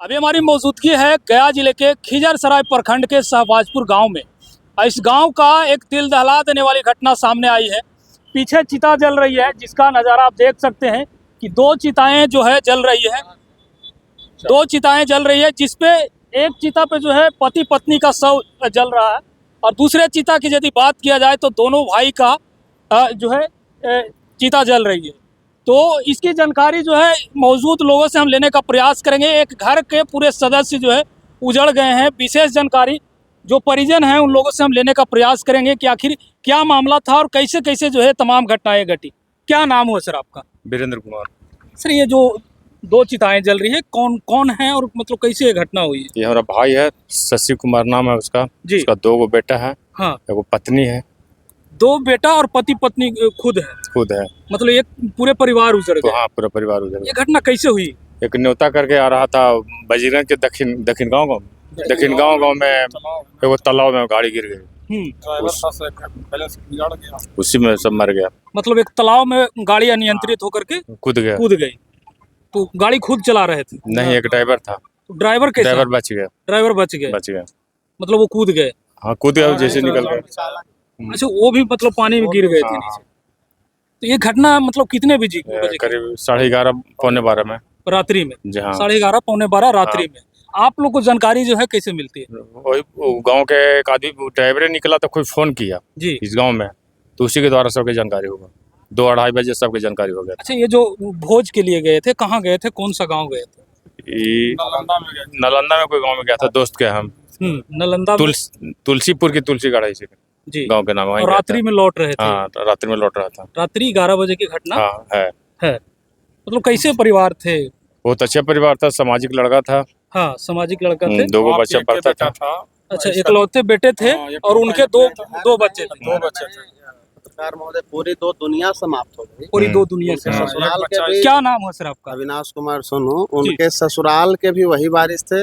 अभी हमारी मौजूदगी है गया जिले के खिजरसराय प्रखंड के शहबाजपुर गांव में। इस गांव का एक दिल दहला देने वाली घटना सामने आई है। पीछे चिता जल रही है, जिसका नज़ारा आप देख सकते हैं कि दो चिताएं जो है जल रही है। दो चिताएं जल रही है, जिसपे एक चिता पे जो है पति पत्नी का शव जल रहा है, और दूसरे चिता की यदि बात किया जाए तो दोनों भाई का जो है चिता जल रही है। तो इसकी जानकारी जो है मौजूद लोगों से हम लेने का प्रयास करेंगे। एक घर के पूरे सदस्य जो है उजड़ गए हैं। विशेष जानकारी जो परिजन हैं उन लोगों से हम लेने का प्रयास करेंगे कि आखिर क्या मामला था और कैसे कैसे जो है तमाम घटनाएं घटी। क्या नाम हुआ सर आपका? वीरेंद्र कुमार। सर, ये जो दो चिताएं जल रही है, कौन कौन है और मतलब कैसे ये घटना हुई है? ये हमारा भाई है, शशि कुमार नाम है उसका जी। उसका 2 बेटा है। हाँ। एक पत्नी है। 2 बेटा और पति पत्नी खुद है। मतलब एक पूरे परिवार उजड़ गए। हाँ, पूरा परिवार उजड़ गया। ये घटना कैसे हुई? एक न्योता करके आ रहा था बजरंग के दक्षिण गांव में वो तालाब में गाड़ी गिर गई। उसी में सब मर गया। मतलब एक तालाब में गाड़ी अनियंत्रित होकर के कूद गई। तो गाड़ी खुद चला रहे थे? नहीं, एक ड्राइवर था। तो ड्राइवर कैसे? ड्राइवर बच गया। ड्राइवर बच गया। मतलब वो कूद गए? हाँ, कूद गया, जैसे निकल गए। अच्छा, वो भी मतलब पानी में गिर गए थे नीचे। तो ये घटना मतलब कितने बजे? करीब 11:30 पौने 12 में रात्रि में। 11:30 पौने 12 रात्रि में। आप लोग को जानकारी जो है कैसे मिलती है? वही गांव के एक आदमी ड्राइवर निकला तो कोई फोन किया जी इस गांव में, तो उसी के द्वारा सबकी जानकारी होगा। 2-2:30 बजे सबकी जानकारी हो गया। अच्छा, ये जो भोज के लिए गए थे, कहाँ गए थे, कौन सा गाँव गए थे? नालंदा में कोई गाँव में गया था, दोस्त के हम। नालंदा तुलसीपुर की तुलसी गढ़ाई से जी गाँव के नाम। और रात्रि में लौट रहे थे? हाँ, रात्रि में लौट रहा था। रात्रि 11 बजे की घटना। हाँ, है। मतलब कैसे परिवार थे? बहुत अच्छा परिवार था, सामाजिक लड़का था। हाँ, सामाजिक लड़का थे। 2 बच्चा पढ़ता था। अच्छा, इकलौते बेटे थे और उनके दो बच्चे थे। पत्रकार महोदय, पूरी 2 दुनिया समाप्त हो गई। पूरी 2 दुनिया से। ससुराल के भी। क्या नाम है सर आपका? अविनाश कुमार सोनू। उनके ससुराल के भी वही बारिश थे,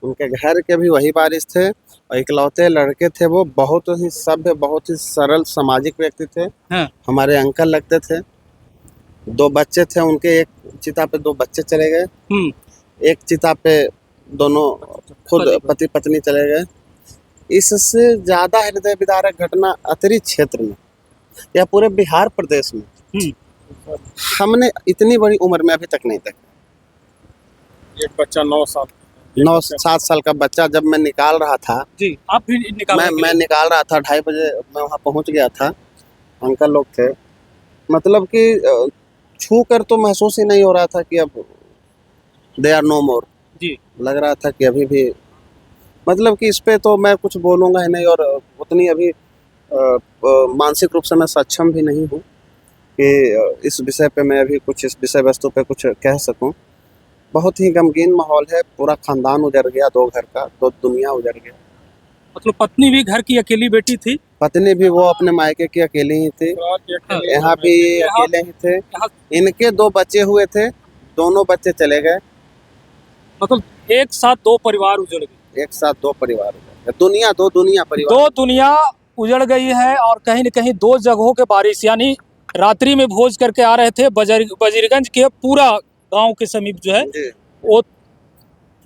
उनके घर के भी वही बारिश थे, और इकलौते लड़के थे। वो बहुत ही सभ्य, बहुत ही सरल सामाजिक व्यक्ति थे। हाँ। हमारे अंकल लगते थे। 2 बच्चे थे उनके, एक चिता पे 2 बच्चे चले गए, एक चिता पे दोनों खुद पति पत्नी चले गए। इससे ज्यादा हृदय विदारक घटना अतरी क्षेत्र में या पूरे बिहार प्रदेश में हमने इतनी बड़ी उम्र में अभी तक नहीं देखा। एक बच्चा 9-7 साल का बच्चा, जब मैं निकाल रहा था जी। आप भी मैं निकाल रहा था, 2:30 बजे मैं वहाँ पहुँच गया था। अंकल लोग थे, मतलब कि छू कर तो महसूस ही नहीं हो रहा था कि अब दे आर नो मोर जी। लग रहा था कि अभी भी, मतलब कि इस पे तो मैं कुछ बोलूँगा ही नहीं, और उतनी अभी मानसिक रूप से मैं सक्षम भी नहीं हूँ कि इस विषय पे मैं अभी कुछ इस विषय वस्तु पे कुछ कह सकूँ। बहुत ही गमगीन माहौल है। पूरा खानदान उजड़ गया, 2 घर का, 2 दुनिया उजड़ गया। मतलब पत्नी भी घर की अकेली बेटी थी? पत्नी भी वो अपने मायके की अकेली ही थी, यहाँ भी अकेले ही थे। इनके 2 बच्चे हुए थे, दोनों बच्चे चले गए। मतलब एक साथ 2 परिवार उजड़ गए। एक साथ 2 परिवार उजड़ गए। दुनिया 2 दुनिया परिवार, 2 दुनिया उजड़ गई है। और कहीं न कहीं 2 जगहों के बारिश, यानी रात्रि में भोज करके आ रहे थे बजरगंज के पूरा गांव के समीप जो है वो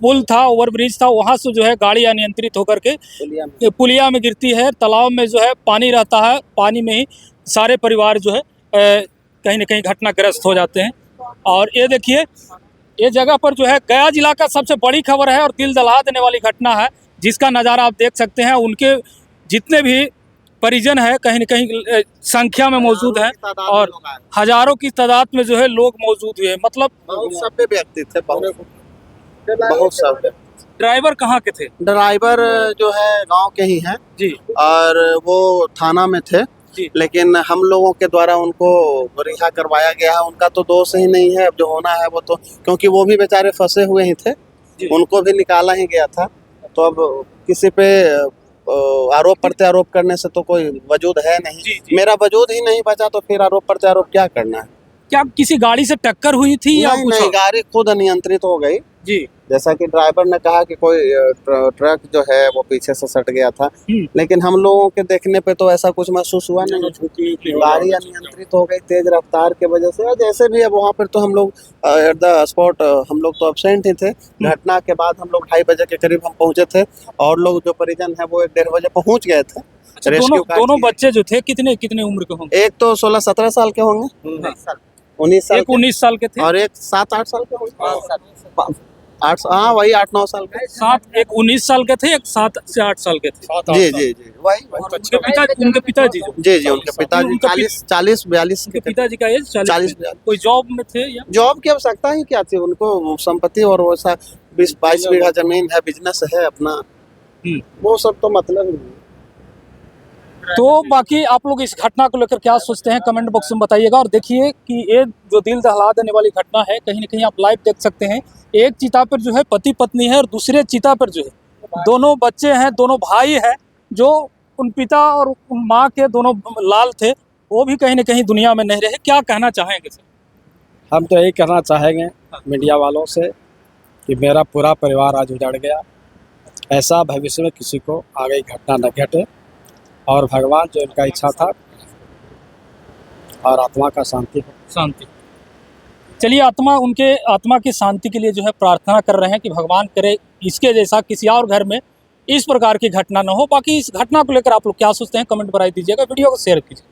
पुल था, ओवरब्रिज था, वहां से जो है गाड़ी अनियंत्रित होकर के पुलिया में गिरती है। तालाब में जो है पानी रहता है, पानी में ही सारे परिवार जो है कहीं न कहीं घटनाग्रस्त हो जाते हैं। और ये देखिए, ये जगह पर जो है गया जिला का सबसे बड़ी खबर है और दिल दहला देने वाली घटना है, जिसका नज़ारा आप देख सकते हैं। उनके जितने भी परिजन है कहीं न कहीं संख्या में मौजूद है, और हजारों की तादाद में जो है लोग मौजूद हुए। मतलब बहुत सभ्य व्यक्ति थे, बहुत सभ्य। ड्राइवर कहाँ के थे? ड्राइवर जो है गांव के ही हैं जी, और वो थाना में थे जी। लेकिन हम लोगों के द्वारा उनको रिहा करवाया गया है। उनका तो दोष ही नहीं है, अब जो होना है वो तो, क्योंकि वो भी बेचारे फंसे हुए ही थे, उनको भी निकाला ही गया था। तो अब किसी पे आरोप प्रत्यारोप करने से तो कोई वजूद है नहीं जी। मेरा वजूद ही नहीं बचा तो फिर आरोप प्रत्यारोप क्या करना है? क्या किसी गाड़ी से टक्कर हुई थी या कुछ? नहीं, गाड़ी खुद अनियंत्रित हो गई जी। जैसा कि ड्राइवर ने कहा कि कोई ट्रक जो है वो पीछे से सट गया था, लेकिन हम लोगों के देखने पे तो ऐसा कुछ महसूस हुआ नहीं। गाड़ी अनियंत्रित हो गई तेज रफ्तार के वजह से। और जैसे भी है वहाँ पर तो हम लोग एट द स्पॉट हम लोग तो एब्सेंट ही थे। घटना के बाद हम लोग 2:30 बजे के करीब हम पहुंचे थे, और लोग जो परिजन है वो 1-1:30 बजे पहुंच गए थे। अच्छा, दोनों बच्चे जो थे कितने कितने उम्र के होंगे? एक तो 16-17 साल के होंगे, 19 साल एक 19 साल के थे और एक 7-8 साल के होंगे। 8, हाँ वही 8-9 साल के। एक 19 साल के थे, एक 7 से 8 साल के थे। जी जी जी वही उनके पिताजी जो जी जी उनके पिताजी 40-42 उनके पिताजी का एज 40 कोई जॉब में थे या जॉब की आवश्यकता ही क्या थी उनको? संपत्ति और वैसा 20-22 बीघा जमीन है, बिजनेस है अपना, वो सब तो मतलब ही। तो बाकी आप लोग इस घटना को लेकर क्या सोचते हैं कमेंट बॉक्स में बताइएगा। और देखिए कि ये जो दिल दहला देने वाली घटना है, कहीं ना कहीं आप लाइव देख सकते हैं। एक चिता पर जो है पति पत्नी है और दूसरे चिता पर जो है दोनों बच्चे हैं, दोनों भाई हैं, जो उन पिता और उन माँ के दोनों लाल थे, वो भी कहीं ना कहीं दुनिया में नहीं रहे। क्या कहना चाहेंगे सर? हम तो यही कहना चाहेंगे मीडिया वालों से कि मेरा पूरा परिवार आज उजड़ गया। ऐसा भविष्य में किसी को आगे घटना न घटे, और भगवान जो इनका इच्छा था और आत्मा का शांति हो। शांति। चलिए, उनके आत्मा की शांति के लिए जो है प्रार्थना कर रहे हैं कि भगवान करे इसके जैसा किसी और घर में इस प्रकार की घटना न हो। बाकी इस घटना को लेकर आप लोग क्या सोचते हैं कमेंट पर राय दीजिएगा, वीडियो को शेयर कीजिए।